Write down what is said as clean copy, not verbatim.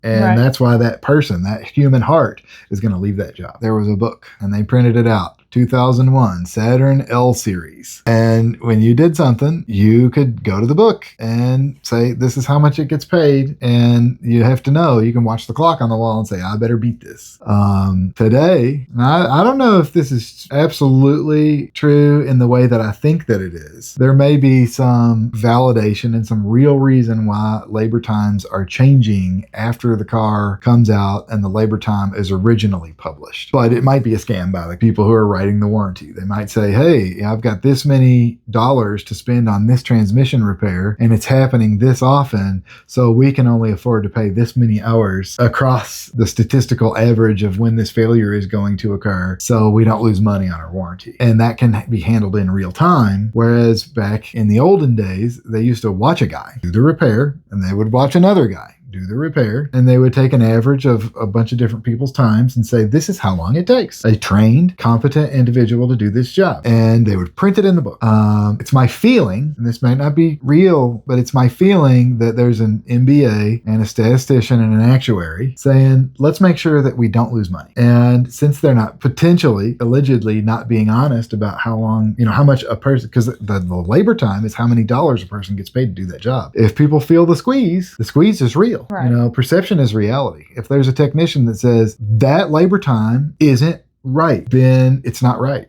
And that's why that person, that human heart, is going to leave that job. There was a book and they printed it out. 2001 Saturn L series. And when you did something, you could go to the book and say, this is how much it gets paid. And you have to know, you can watch the clock on the wall and say, I better beat this. Today, I don't know if this is absolutely true in the way that I think that it is. There may be some validation and some real reason why labor times are changing after the car comes out and the labor time is originally published. But it might be a scam by the people who are writing the warranty. They might say, hey, I've got this many dollars to spend on this transmission repair and it's happening this often, so we can only afford to pay this many hours across the statistical average of when this failure is going to occur, so we don't lose money on our warranty. And that can be handled in real time, whereas back in the olden days, they used to watch a guy do the repair and they would watch another guy do the repair, and they would take an average of a bunch of different people's times and say, this is how long it takes a trained, competent individual to do this job. And they would print it in the book. It's my feeling, and this might not be real, but it's my feeling that there's an MBA and a statistician and an actuary saying, let's make sure that we don't lose money. And since they're not potentially, allegedly not being honest about how long, how much a person, because the labor time is how many dollars a person gets paid to do that job. If people feel the squeeze is real. Right. Perception is reality. If there's a technician that says that labor time isn't right, then it's not right.